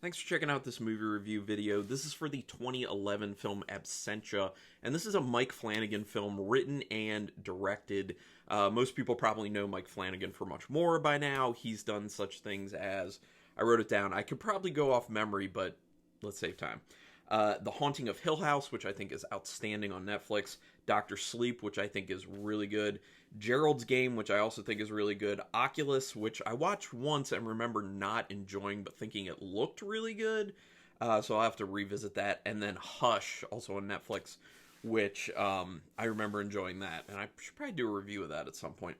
Thanks for checking out this movie review video. This is for the 2011 film Absentia, and this is a Mike Flanagan film written and directed. Most people probably know Mike Flanagan for much more by now. He's done such things as, I wrote it down, I could probably go off memory, but let's save time. The Haunting of Hill House, which I think is outstanding on Netflix. Doctor Sleep, which I think is really good. Gerald's Game, which I also think is really good. Oculus, which I watched once and remember not enjoying, but thinking it looked really good. So I'll have to revisit that. And then Hush, also on Netflix, which I remember enjoying that. And I should probably do a review of that at some point.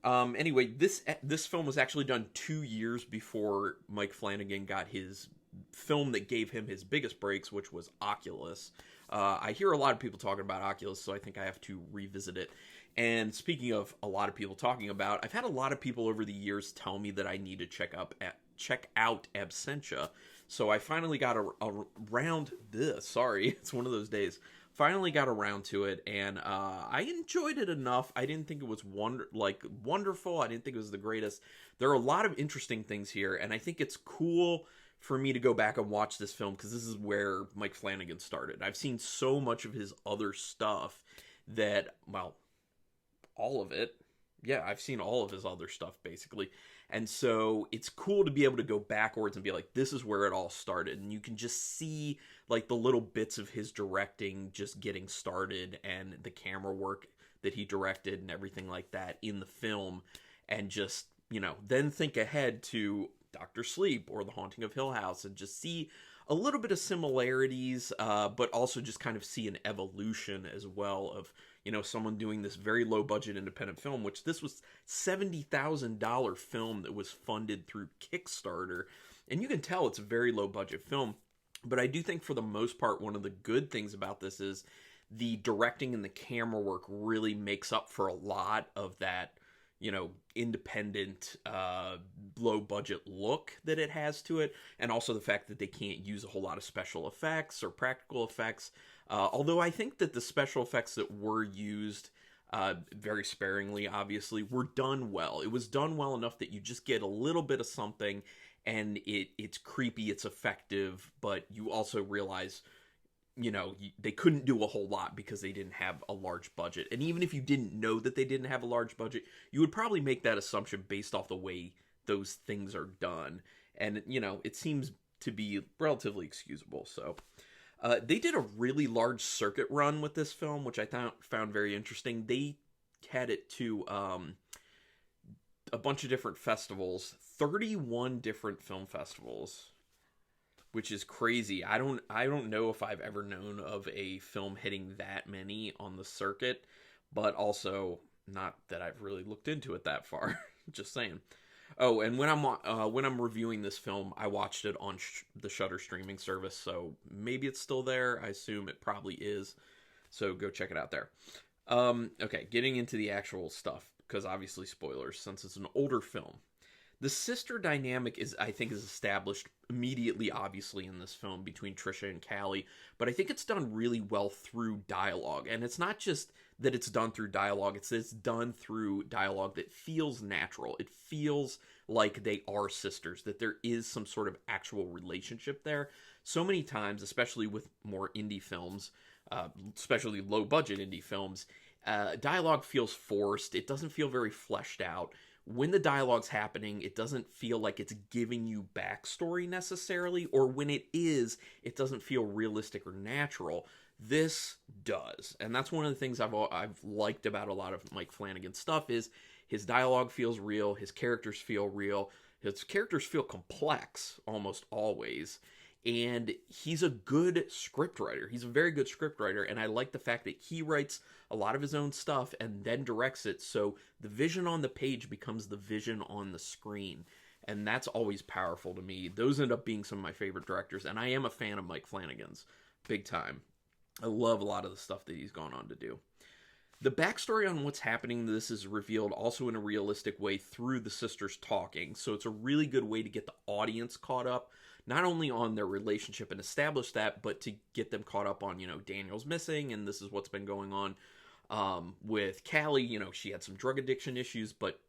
Anyway, this film was actually done 2 years before Mike Flanagan got his film that gave him his biggest breaks, which was Oculus. I hear a lot of people talking about Oculus, so I think I have to revisit it. And speaking of a lot of people talking about, I've had a lot of people over the years tell me that I need to check out Absentia. So I finally got around this. Sorry, it's one of those days. Finally got around to it, and I enjoyed it enough. I didn't think it was wonderful. I didn't think it was the greatest. There are a lot of interesting things here, and I think it's cool for me to go back and watch this film because this is where Mike Flanagan started. I've seen so much of his other stuff that, well, all of it. Yeah, I've seen all of his other stuff, basically. And so it's cool to be able to go backwards and be like, this is where it all started. And you can just see, like, the little bits of his directing just getting started and the camera work that he directed and everything like that in the film. And just, then think ahead to Doctor Sleep or The Haunting of Hill House and just see a little bit of similarities, but also just kind of see an evolution as well of, someone doing this very low budget independent film, which this was $70,000 film that was funded through Kickstarter. And you can tell it's a very low budget film. But I do think for the most part, one of the good things about this is the directing and the camera work really makes up for a lot of that, independent, low budget look that it has to it. And also the fact that they can't use a whole lot of special effects or practical effects. Although I think that the special effects that were used, very sparingly, obviously, were done well. It was done well enough that you just get a little bit of something, and it's creepy, it's effective, but you also realize, they couldn't do a whole lot because they didn't have a large budget. And even if you didn't know that they didn't have a large budget, you would probably make that assumption based off the way those things are done. And, it seems to be relatively excusable, so... they did a really large circuit run with this film, which I found very interesting. They had it to a bunch of different festivals, 31 different film festivals, which is crazy. I don't know if I've ever known of a film hitting that many on the circuit, but also not that I've really looked into it that far. Just saying. Oh, and when I'm reviewing this film, I watched it on the Shudder streaming service, so maybe it's still there. I assume it probably is, so go check it out there. Okay, getting into the actual stuff, because obviously spoilers, since it's an older film. The sister dynamic is established immediately, obviously, in this film between Trisha and Callie, but I think it's done really well through dialogue. And it's not just that it's done through dialogue, it's done through dialogue that feels natural. It feels like they are sisters, that there is some sort of actual relationship there. So many times, especially with more indie films, especially low-budget indie films, dialogue feels forced. It doesn't feel very fleshed out. When the dialogue's happening, it doesn't feel like it's giving you backstory necessarily, or when it is, it doesn't feel realistic or natural. This does, and that's one of the things I've liked about a lot of Mike Flanagan's stuff is his dialogue feels real, his characters feel real, his characters feel complex almost always, and he's a good scriptwriter. He's a very good scriptwriter, and I like the fact that he writes a lot of his own stuff and then directs it, so the vision on the page becomes the vision on the screen, and that's always powerful to me. Those end up being some of my favorite directors, and I am a fan of Mike Flanagan's, big time. I love a lot of the stuff that he's gone on to do. The backstory on what's happening to this is revealed also in a realistic way through the sisters talking, so it's a really good way to get the audience caught up, not only on their relationship and establish that, but to get them caught up on, Daniel's missing, and this is what's been going on with Callie. She had some drug addiction issues, but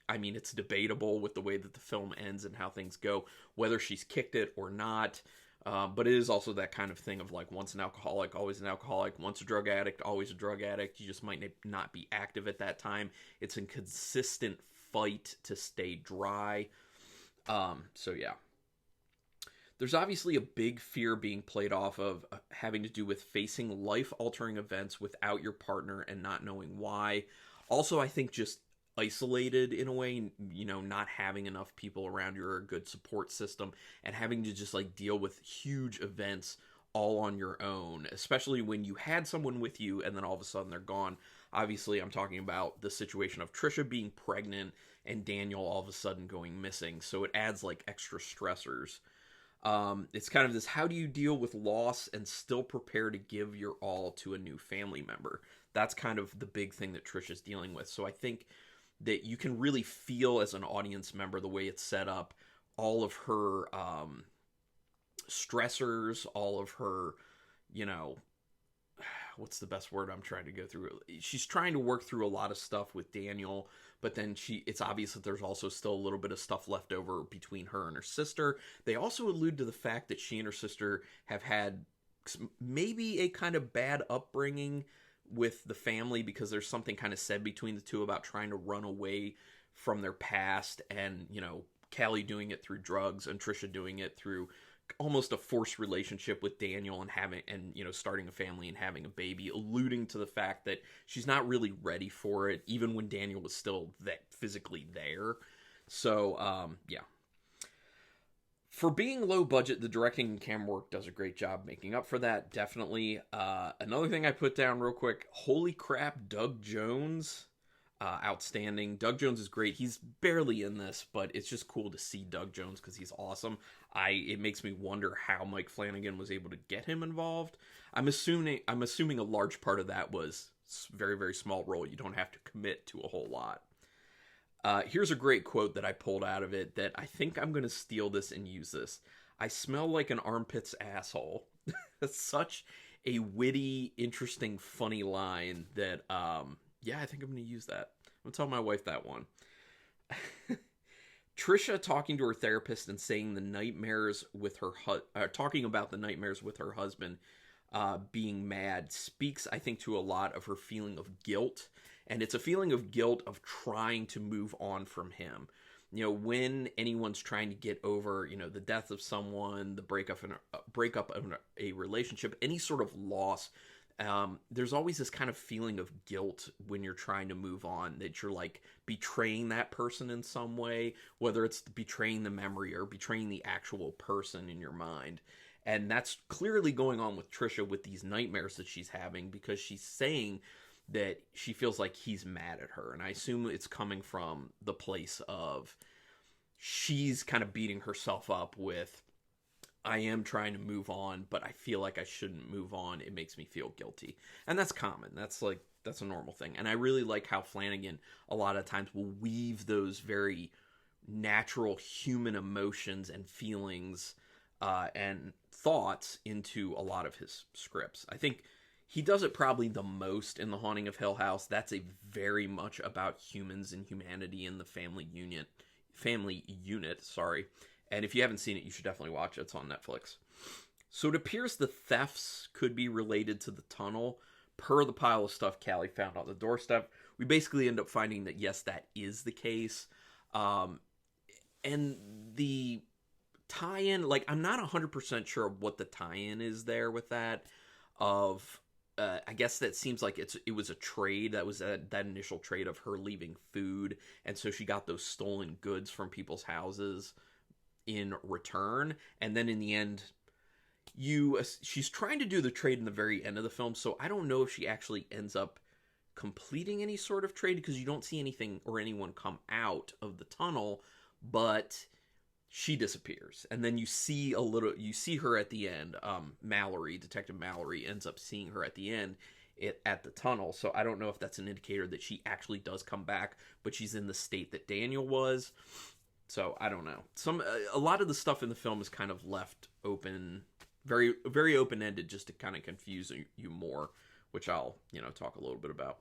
I mean, it's debatable with the way that the film ends and how things go, whether she's kicked it or not. But it is also that kind of thing of like, once an alcoholic, always an alcoholic. Once a drug addict, always a drug addict. You just might not be active at that time. It's a consistent fight to stay dry. So yeah. There's obviously a big fear being played off of having to do with facing life-altering events without your partner and not knowing why. Also, I think just isolated in a way, you know, not having enough people around you or a good support system, and having to just like deal with huge events all on your own, especially when you had someone with you and then all of a sudden they're gone. Obviously, I'm talking about the situation of Trisha being pregnant and Daniel all of a sudden going missing, so it adds like extra stressors. It's kind of this, how do you deal with loss and still prepare to give your all to a new family member? That's kind of the big thing that Trisha's dealing with. So I think that you can really feel as an audience member the way it's set up, all of her stressors, all of her, you know, what's the best word I'm trying to go through? She's trying to work through a lot of stuff with Daniel, but then it's obvious that there's also still a little bit of stuff left over between her and her sister. They also allude to the fact that she and her sister have had maybe a kind of bad upbringing with the family, because there's something kind of said between the two about trying to run away from their past, and, you know, Callie doing it through drugs and Trisha doing it through almost a forced relationship with Daniel and you know, starting a family and having a baby, alluding to the fact that she's not really ready for it, even when Daniel was still physically there. So, yeah. For being low budget, the directing and camera work does a great job making up for that, definitely. Another thing I put down real quick, holy crap, Doug Jones, outstanding. Doug Jones is great. He's barely in this, but it's just cool to see Doug Jones because he's awesome. It makes me wonder how Mike Flanagan was able to get him involved. I'm assuming a large part of that was very, very small role. You don't have to commit to a whole lot. Here's a great quote that I pulled out of it that I think I'm going to steal this and use this. I smell like an armpit's asshole. That's such a witty, interesting, funny line that, yeah, I think I'm going to use that. I'm going to tell my wife that one. Trisha talking to her therapist and saying the nightmares with her talking about the nightmares with her husband being mad speaks, I think, to a lot of her feeling of guilt. And it's a feeling of guilt of trying to move on from him. You know, when anyone's trying to get over, you know, the death of someone, the breakup of a relationship, any sort of loss, there's always this kind of feeling of guilt when you're trying to move on, that you're like betraying that person in some way, whether it's betraying the memory or betraying the actual person in your mind. And that's clearly going on with Trisha with these nightmares that she's having, because she's saying that she feels like he's mad at her. And I assume it's coming from the place of she's kind of beating herself up with, I am trying to move on, but I feel like I shouldn't move on. It makes me feel guilty. And that's common. That's a normal thing. And I really like how Flanagan a lot of times will weave those very natural human emotions and feelings and thoughts into a lot of his scripts. I think he does it probably the most in The Haunting of Hill House. That's a very much about humans and humanity in the family unit. And if you haven't seen it, you should definitely watch it. It's on Netflix. So it appears the thefts could be related to the tunnel, per the pile of stuff Callie found on the doorstep. We basically end up finding that, yes, that is the case. And the tie-in, like, I'm not 100% sure of what the tie-in is there with that. I guess that seems like it was a trade. That was that initial trade of her leaving food, and so she got those stolen goods from people's houses in return. And then in the end, she's trying to do the trade in the very end of the film, so I don't know if she actually ends up completing any sort of trade, because you don't see anything or anyone come out of the tunnel, but she disappears. And then you see her at the end. Detective Mallory ends up seeing her at the end at the tunnel. So I don't know if that's an indicator that she actually does come back, but she's in the state that Daniel was. So I don't know. A lot of the stuff in the film is kind of left open, very, very open-ended, just to kind of confuse you more, which I'll, talk a little bit about.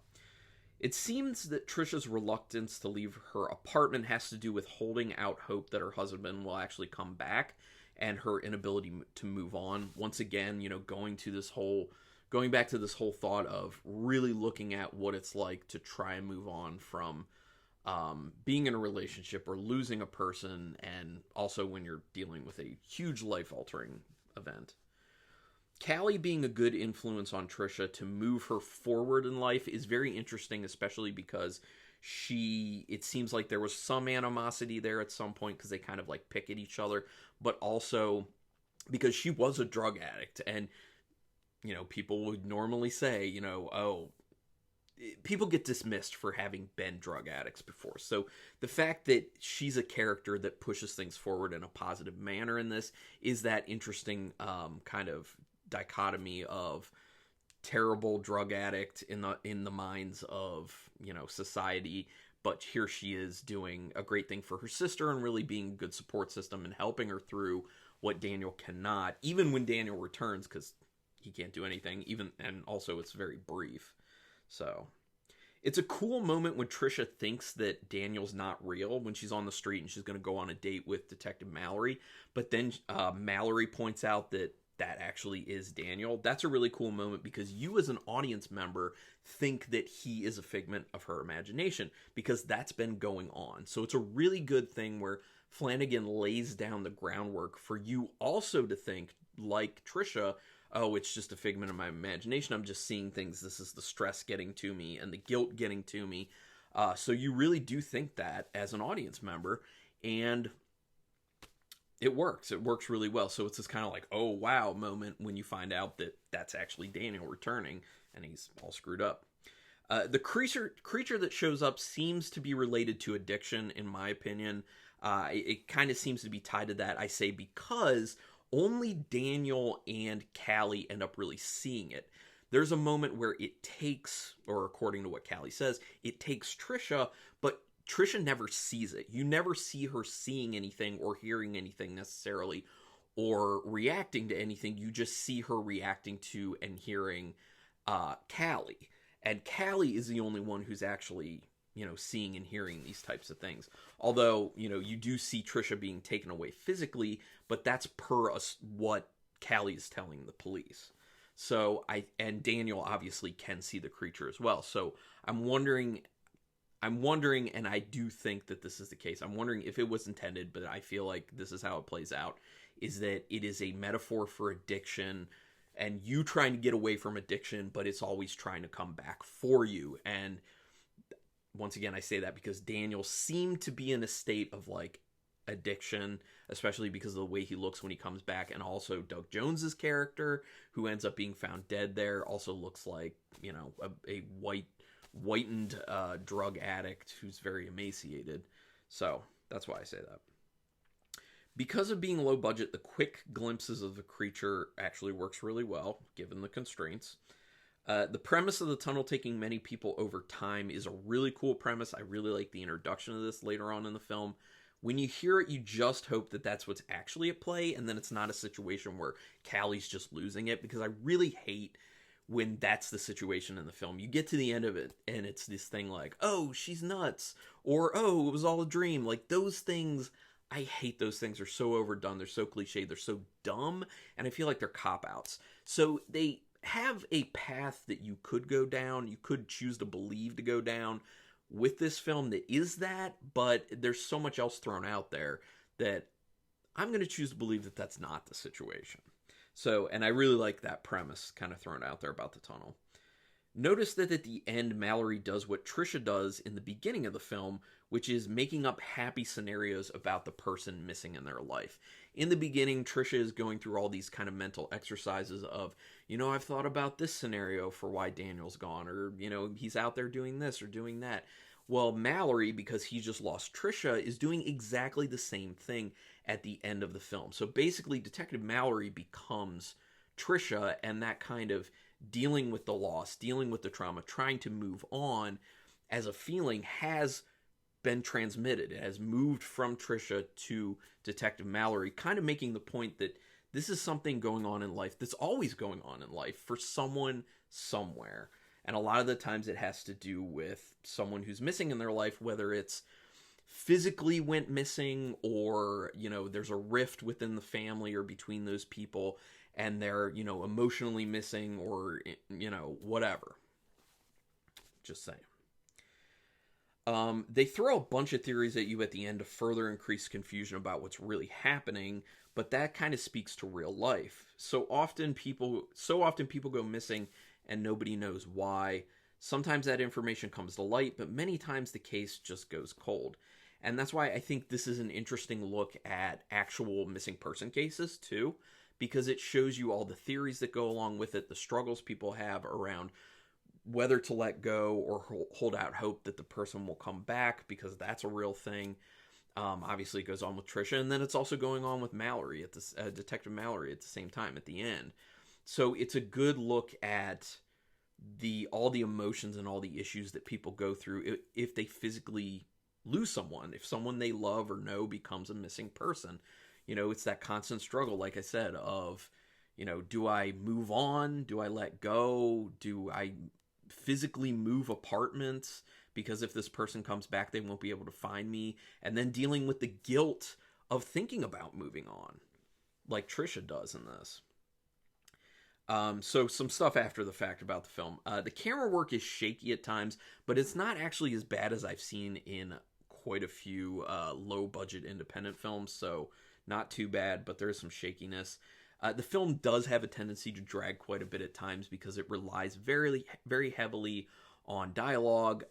It seems that Trisha's reluctance to leave her apartment has to do with holding out hope that her husband will actually come back, and her inability to move on. Once again, going back to this whole thought of really looking at what it's like to try and move on from being in a relationship or losing a person, and also when you're dealing with a huge life-altering event. Callie being a good influence on Trisha to move her forward in life is very interesting, especially because it seems like there was some animosity there at some point because they kind of like pick at each other, but also because she was a drug addict, and people would normally say, oh, people get dismissed for having been drug addicts before. So the fact that she's a character that pushes things forward in a positive manner in this is that interesting kind of dichotomy of terrible drug addict in the minds of society, but here she is doing a great thing for her sister and really being a good support system and helping her through what Daniel cannot, even when Daniel returns, because he can't do anything, and also it's very brief. So it's a cool moment when Trisha thinks that Daniel's not real when she's on the street and she's going to go on a date with Detective Mallory, but then Mallory points out that actually is Daniel. That's a really cool moment because you as an audience member think that he is a figment of her imagination because that's been going on. So it's a really good thing where Flanagan lays down the groundwork for you also to think, like Trisha, oh, it's just a figment of my imagination. I'm just seeing things. This is the stress getting to me and the guilt getting to me. So you really do think that as an audience member, and it works. It works really well. So it's this kind of like, oh, wow moment when you find out that that's actually Daniel returning and he's all screwed up. The creature that shows up seems to be related to addiction, in my opinion. It kind of seems to be tied to that, I say, because only Daniel and Callie end up really seeing it. There's a moment where it takes, or according to what Callie says, it takes Trisha, but Trisha never sees it. You never see her seeing anything or hearing anything necessarily or reacting to anything. You just see her reacting to and hearing Callie. And Callie is the only one who's actually, seeing and hearing these types of things. Although, you do see Trisha being taken away physically, but that's per what Callie is telling the police. So and Daniel obviously can see the creature as well. So I'm wondering, and I do think that this is the case. I'm wondering if it was intended, but I feel like this is how it plays out, is that it is a metaphor for addiction and you trying to get away from addiction, but it's always trying to come back for you. And once again, I say that because Daniel seemed to be in a state of like addiction, especially because of the way he looks when he comes back. And also Doug Jones's character, who ends up being found dead there, also looks like, a whitened drug addict who's very emaciated. So that's why I say that. Because of being low budget, the quick glimpses of the creature actually works really well, given the constraints. The premise of the tunnel taking many people over time is a really cool premise. I really like the introduction of this later on in the film. When you hear it, you just hope that that's what's actually at play, and then it's not a situation where Callie's just losing it, because I really hate when that's the situation in the film. You get to the end of it, and it's this thing like, oh, she's nuts, or oh, it was all a dream. Like, those things, I hate those things. They're so overdone, they're so cliche, they're so dumb, and I feel like they're cop-outs. So they have a path that you could go down, you could choose to believe to go down with this film that is that, but there's so much else thrown out there that I'm going to choose to believe that that's not the situation. So, and I really like that premise kind of thrown out there about the tunnel. Notice that at the end, Mallory does what Trisha does in the beginning of the film, which is making up happy scenarios about the person missing in their life. In the beginning, Trisha is going through all these kind of mental exercises of, I've thought about this scenario for why Daniel's gone, or, he's out there doing this or doing that. Well, Mallory, because he just lost Trisha, is doing exactly the same thing at the end of the film. So basically, Detective Mallory becomes Trisha, and that kind of dealing with the loss, dealing with the trauma, trying to move on as a feeling has been transmitted. It has moved from Trisha to Detective Mallory, kind of making the point that this is something going on in life that's always going on in life for someone somewhere. And a lot of the times it has to do with someone who's missing in their life, whether it's physically went missing or, there's a rift within the family or between those people and they're, emotionally missing or, whatever. Just saying. They throw a bunch of theories at you at the end to further increase confusion about what's really happening, but that kind of speaks to real life. So often people go missing and nobody knows why. Sometimes that information comes to light, but many times the case just goes cold. And that's why I think this is an interesting look at actual missing person cases too, because it shows you all the theories that go along with it, the struggles people have around whether to let go or hold out hope that the person will come back, because that's a real thing. Obviously it goes on with Trisha, and then it's also going on with Mallory, Detective Mallory, at the same time at the end. So it's a good look at all the emotions and all the issues that people go through if they physically lose someone, if someone they love or know becomes a missing person. It's that constant struggle, like I said, of, do I move on? Do I let go? Do I physically move apartments? Because if this person comes back, they won't be able to find me. And then dealing with the guilt of thinking about moving on, like Trisha does in this. So some stuff after the fact about the film. The camera work is shaky at times, but it's not actually as bad as I've seen in quite a few low-budget independent films, so not too bad, but there is some shakiness. The film does have a tendency to drag quite a bit at times because it relies very, very heavily on dialogue,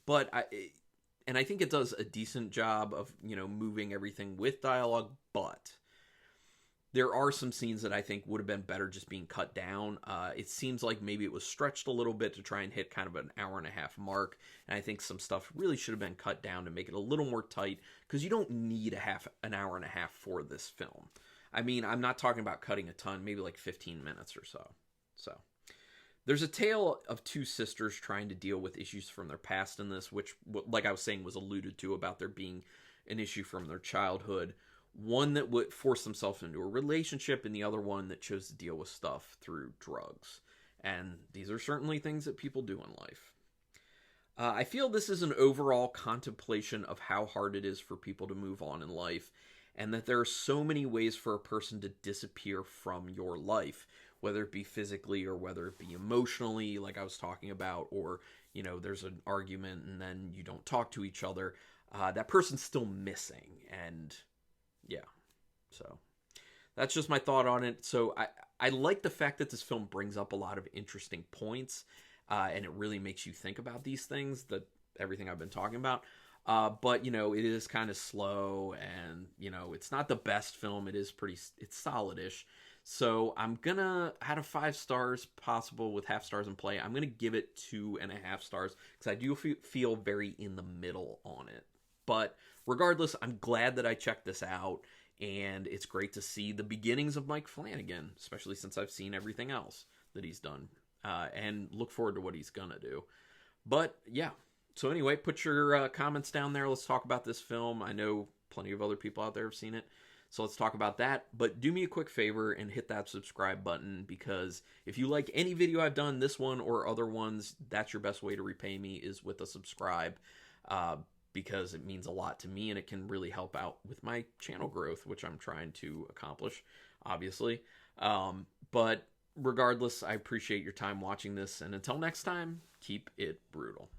but I think it does a decent job of, moving everything with dialogue, but there are some scenes that I think would have been better just being cut down. It seems like maybe it was stretched a little bit to try and hit kind of an hour-and-a-half mark, and I think some stuff really should have been cut down to make it a little more tight, because you don't need an hour-and-a-half for this film. I mean, I'm not talking about cutting a ton, maybe like 15 minutes or so. So, there's a tale of two sisters trying to deal with issues from their past in this, which, like I was saying, was alluded to about there being an issue from their childhood. One that would force themselves into a relationship, and the other one that chose to deal with stuff through drugs. And these are certainly things that people do in life. I feel this is an overall contemplation of how hard it is for people to move on in life, and that there are so many ways for a person to disappear from your life, whether it be physically or whether it be emotionally, like I was talking about, or, there's an argument and then you don't talk to each other. That person's still missing, and yeah, so that's just my thought on it. So I like the fact that this film brings up a lot of interesting points, and it really makes you think about these things, everything I've been talking about. But, it is kind of slow, and, it's not the best film. It's solid-ish. So I'm gonna, out of 5 stars possible with half stars in play, I'm gonna give it 2.5 stars, because I do feel very in the middle on it. But regardless, I'm glad that I checked this out, and it's great to see the beginnings of Mike Flanagan, especially since I've seen everything else that he's done, and look forward to what he's gonna do. But yeah, so anyway, put your comments down there. Let's talk about this film. I know plenty of other people out there have seen it, so let's talk about that. But do me a quick favor and hit that subscribe button, because if you like any video I've done, this one or other ones, that's your best way to repay me, is with a subscribe. Because it means a lot to me, and it can really help out with my channel growth, which I'm trying to accomplish, obviously. But regardless, I appreciate your time watching this, and until next time, keep it brutal.